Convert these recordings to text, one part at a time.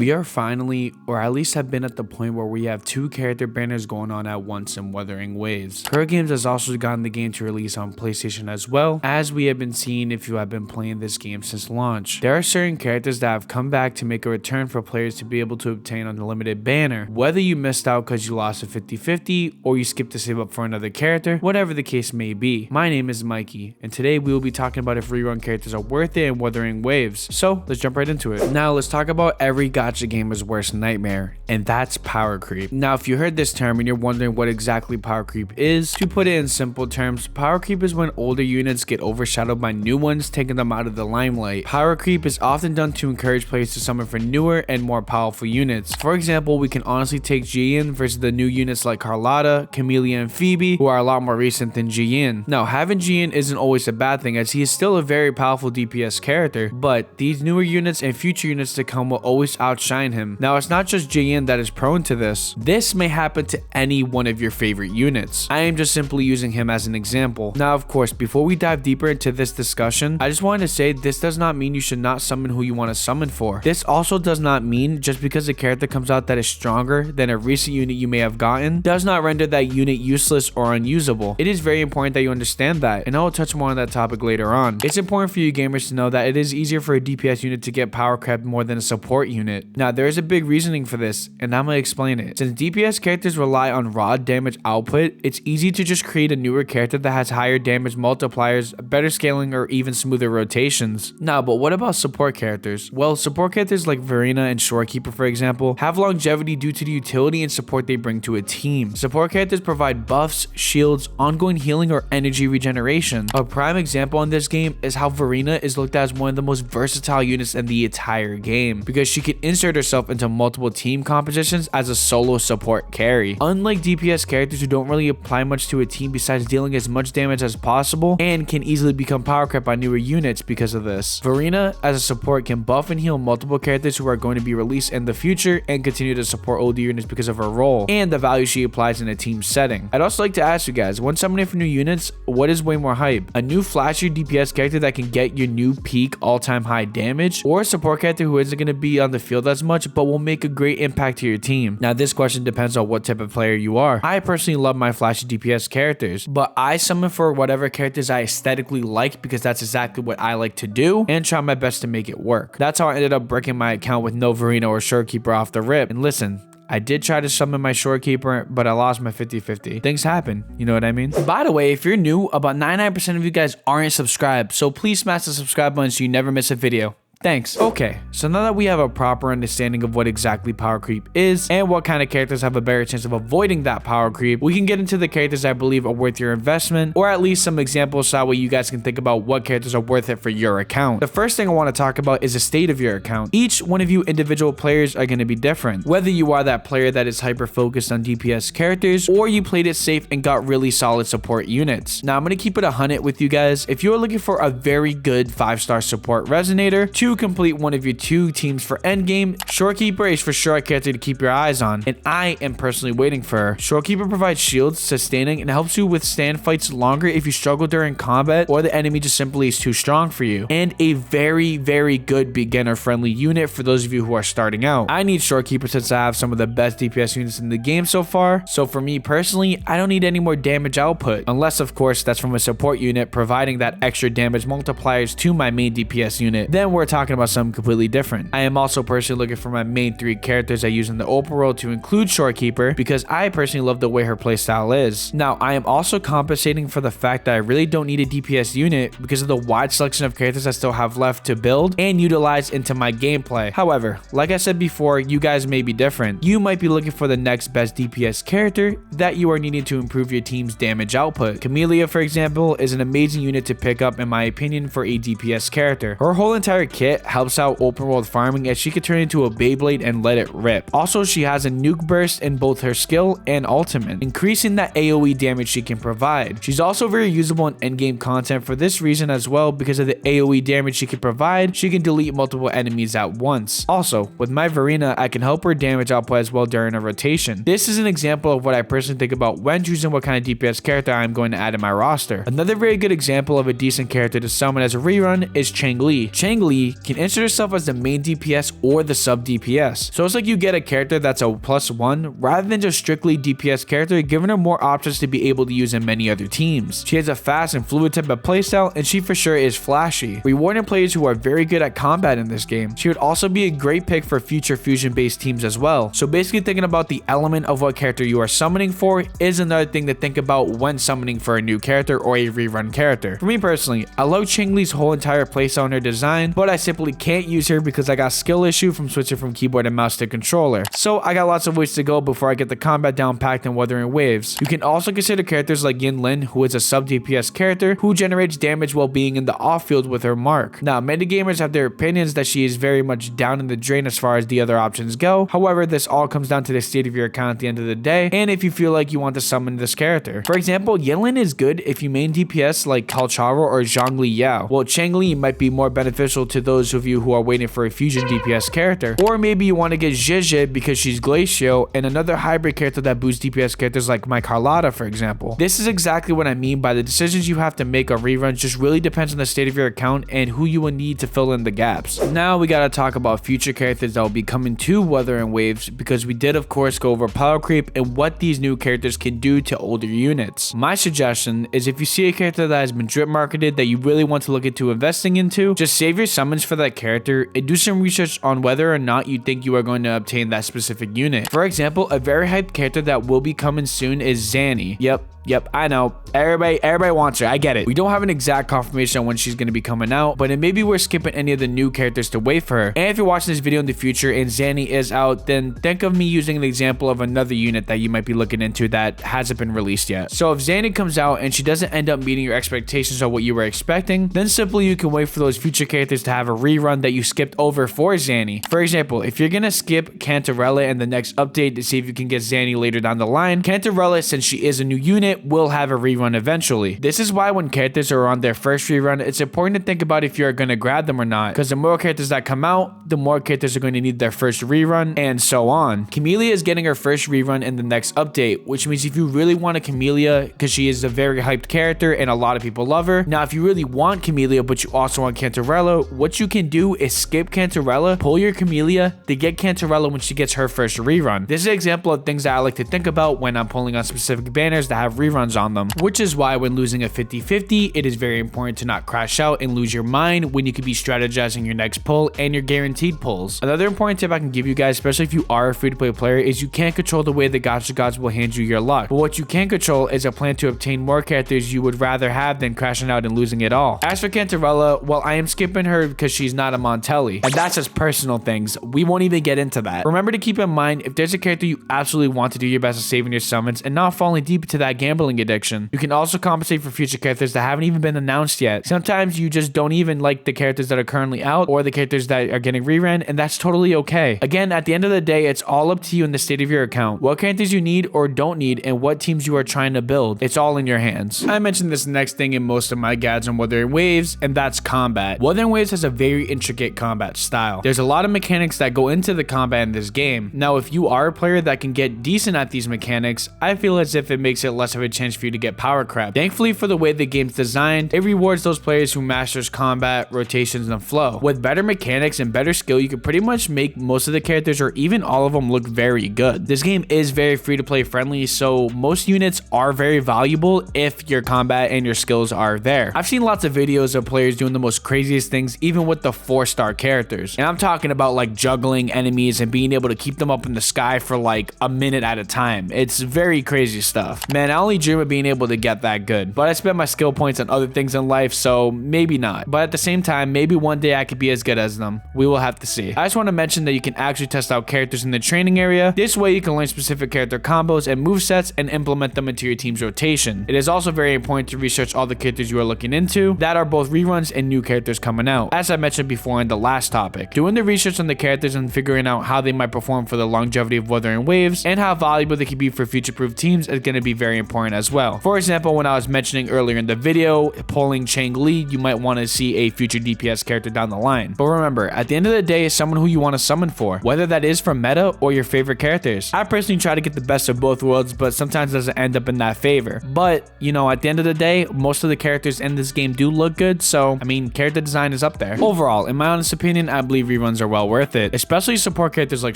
We are finally, or at least have been at the point where we have 2 character banners going on at once in Wuthering Waves. Her Games has also gotten the game to release on PlayStation as well, as we have been seeing if you have been playing this game since launch. There are certain characters that have come back to make a return for players to be able to obtain on the limited banner. Whether you missed out because you lost a 50-50 or you skipped to save up for another character, whatever the case may be. My name is Mikey, and today we will be talking about if rerun characters are worth it in Wuthering Waves. So let's jump right into it. Now let's talk about every gacha gamer's worst nightmare, and that's power creep. Now if you heard this term and you're wondering what exactly power creep is, to put it in simple terms, power creep is when older units get overshadowed by new ones, taking them out of the limelight. Power creep is often done to encourage players to summon for newer and more powerful units. For example, we can honestly take Jian versus the new units like Carlotta, Camellia, and Phoebe, who are a lot more recent than Jian. Now having Jian isn't always a bad thing, as he is still a very powerful DPS character, but these newer units and future units to come will always outshine him. Now it's not just Jian that is prone to this. This may happen to any one of your favorite units. I am just simply using him as an example. Now of course, before we dive deeper into this discussion, I just wanted to say this does not mean you should not summon who you want to summon for. This also does not mean just because a character comes out that is stronger than a recent unit you may have gotten, does not render that unit useless or unusable. It is very important that you understand that, and I will touch more on that topic later on. It's important for you gamers to know that it is easier for a DPS unit to get power crept more than a support unit. Now there is a big reasoning for this, and I'm gonna explain it. Since DPS characters rely on raw damage output, it's easy to just create a newer character that has higher damage multipliers, better scaling, or even smoother rotations. Now, but what about support characters? Well, support characters like Verena and Shorekeeper, for example, have longevity due to the utility and support they bring to a team. Support characters provide buffs, shields, ongoing healing, or energy regeneration. A prime example in this game is how Verena is looked at as one of the most versatile units in the entire game, because she can insert herself into multiple team compositions as a solo support carry. Unlike DPS characters who don't really apply much to a team besides dealing as much damage as possible, and can easily become power crept by newer units because of this. Verena as a support can buff and heal multiple characters who are going to be released in the future and continue to support older units because of her role and the value she applies in a team setting. I'd also like to ask you guys, when summoning for new units, what is way more hype? A new flashy DPS character that can get your new peak all-time high damage, or a support character who isn't going to be on the field as much but will make a great impact to your team? Now this question depends on what type of player you are. I personally love my flashy DPS characters, but I summon for whatever characters I aesthetically like because that's exactly what I like to do, and try my best to make it work. That's how I ended up breaking my account with no Verena or Shorekeeper off the rip. And listen, I did try to summon my Shorekeeper, but I lost my 50-50. Things happen, you know what I mean? By the way, if you're new, about 99% of you guys aren't subscribed, so please smash the subscribe button so you never miss a video. Thanks. Okay, so now that we have a proper understanding of what exactly power creep is and what kind of characters have a better chance of avoiding that power creep, we can get into the characters I believe are worth your investment, or at least some examples so that way you guys can think about what characters are worth it for your account. The first thing I want to talk about is the state of your account. Each one of you individual players are going to be different. Whether you are that player that is hyper focused on DPS characters, or you played it safe and got really solid support units. Now I'm going to keep it 100 with you guys. If you're looking for a very good 5-star support resonator to complete one of your 2 teams for endgame, Shorekeeper is for sure a character to keep your eyes on, and I am personally waiting for her. Shorekeeper provides shields, sustaining, and helps you withstand fights longer if you struggle during combat or the enemy just simply is too strong for you, and a very good beginner friendly unit for those of you who are starting out. I need Shorekeeper since I have some of the best DPS units in the game so far, so for me personally, I don't need any more damage output, unless of course that's from a support unit providing that extra damage multipliers to my main DPS unit. Then we're talking about something completely different. I am also personally looking for my main 3 characters I use in the open world to include Shorekeeper, because I personally love the way her playstyle is. Now I am also compensating for the fact that I really don't need a DPS unit because of the wide selection of characters I still have left to build and utilize into my gameplay. However, like I said before, you guys may be different. You might be looking for the next best DPS character that you are needing to improve your team's damage output. Camellia, for example, is an amazing unit to pick up in my opinion for a DPS character. Her whole entire kit helps out open world farming, as she could turn into a Beyblade and let it rip. Also, she has a nuke burst in both her skill and ultimate, increasing that AoE damage she can provide. She's also very usable in endgame content for this reason as well, because of the AoE damage she can provide. She can delete multiple enemies at once. Also, with my Verena, I can help her damage output as well during a rotation. This is an example of what I personally think about when choosing what kind of DPS character I'm going to add in my roster. Another very good example of a decent character to summon as a rerun is Chang Li. Chang Li Shangli can insert herself as the main DPS or the sub DPS. So it's like you get a character that's a +1 rather than just strictly DPS character, giving her more options to be able to use in many other teams. She has a fast and fluid type of playstyle, and she for sure is flashy, rewarding players who are very good at combat in this game. She would also be a great pick for future fusion based teams as well. So basically thinking about the element of what character you are summoning for is another thing to think about when summoning for a new character or a rerun character. For me personally, I love Changli's whole entire playstyle and her design, but I simply can't use her because I got skill issue from switching from keyboard and mouse to controller. So I got lots of ways to go before I get the combat down packed in Wuthering Waves. You can also consider characters like Yin Lin, who is a sub DPS character who generates damage while being in the off field with her mark. Now, many gamers have their opinions that she is very much down in the drain as far as the other options go. However, this all comes down to the state of your account at the end of the day, and if you feel like you want to summon this character. For example, Yin Lin is good if you main DPS like Kalcharo or Zhongli Yao, while Changli might be more beneficial to those of you who are waiting for a fusion DPS character. Or maybe you want to get Zhizhi because she's Glacial and another hybrid character that boosts DPS characters like my Carlotta, for example. This is exactly what I mean by the decisions you have to make on reruns just really depends on the state of your account and who you will need to fill in the gaps. Now we gotta talk about future characters that will be coming to Wuthering Waves, because we did of course go over power creep and what these new characters can do to older units. My suggestion is if you see a character that has been drip marketed that you really want to look into investing into, just save your summons for that character and do some research on whether or not you think you are going to obtain that specific unit. For example, a very hyped character that will be coming soon is Zanny. Yep, I know. Everybody wants her. I get it. We don't have an exact confirmation on when she's going to be coming out, but it maybe we're skipping any of the new characters to wait for her. And if you're watching this video in the future and Zanny is out, then think of me using an example of another unit that you might be looking into that hasn't been released yet. So if Zanny comes out and she doesn't end up meeting your expectations of what you were expecting, then simply you can wait for those future characters to have a rerun that you skipped over for Zanny. For example, if you're going to skip Cantarella in the next update to see if you can get Zanny later down the line, Cantarella, since she is a new unit, will have a rerun eventually. This is why when characters are on their first rerun, it's important to think about if you're going to grab them or not, because the more characters that come out, the more characters are going to need their first rerun, and so on. Camellia is getting her first rerun in the next update, which means if you really want a Camellia, because she is a very hyped character and a lot of people love her. Now, if you really want Camellia, but you also want Cantarella, what you can do is skip Cantarella, pull your Camellia to get Cantarella when she gets her first rerun. This is an example of things that I like to think about when I'm pulling on specific banners that have reruns on them, which is why when losing a 50-50, it is very important to not crash out and lose your mind when you could be strategizing your next pull and your guaranteed pulls. Another important tip I can give you guys, especially if you are a free-to-play player, is you can't control the way the gacha gods will hand you your luck, but what you can control is a plan to obtain more characters you would rather have than crashing out and losing it all. As for Cantarella, well, I am skipping her because she's not a Montelli, and that's just personal things. We won't even get into that. Remember to keep in mind, if there's a character you absolutely want to do your best at saving your summons and not falling deep into that gambling addiction. You can also compensate for future characters that haven't even been announced yet. Sometimes you just don't even like the characters that are currently out or the characters that are getting rerun, and that's totally okay. Again, at the end of the day, it's all up to you and the state of your account. What characters you need or don't need and what teams you are trying to build. It's all in your hands. I mentioned this next thing in most of my guides on Wuthering Waves, and that's combat. Wuthering Waves has a very intricate combat style. There's a lot of mechanics that go into the combat in this game. Now, if you are a player that can get decent at these mechanics, I feel as if it makes it less of a chance for you to get power crap. Thankfully, for the way the game's designed, it rewards those players who masters combat, rotations, and flow. With better mechanics and better skill, you can pretty much make most of the characters or even all of them look very good. This game is very free to play friendly, so most units are very valuable if your combat and your skills are there. I've seen lots of videos of players doing the most craziest things even with the 4-star characters, and I'm talking about like juggling enemies and being able to keep them up in the sky for like a minute at a time. It's very crazy stuff. Man, I only dream of being able to get that good, but I spent my skill points on other things in life, so maybe not. But at the same time, maybe one day I could be as good as them. We will have to see. I just want to mention that you can actually test out characters in the training area. This way you can learn specific character combos and movesets and implement them into your team's rotation. It is also very important to research all the characters you are looking into that are both reruns and new characters coming out. As I mentioned before in the last topic, doing the research on the characters and figuring out how they might perform for the longevity of Wuthering Waves and how valuable they can be for future-proof teams is going to be very important important as well. For example, when I was mentioning earlier in the video, pulling Chang Li, you might want to see a future DPS character down the line. But remember, at the end of the day, it's someone who you want to summon for, whether that is from meta or your favorite characters. I personally try to get the best of both worlds, but sometimes it doesn't end up in that favor. But, you know, at the end of the day, most of the characters in this game do look good, so, I mean, character design is up there. Overall, in my honest opinion, I believe reruns are well worth it, especially support characters like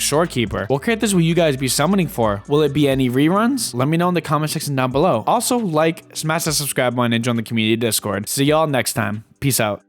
Shorekeeper. What characters will you guys be summoning for? Will it be any reruns? Let me know in the comment section down below. Also, like, smash that subscribe button, and join the community Discord. See y'all next time. Peace out.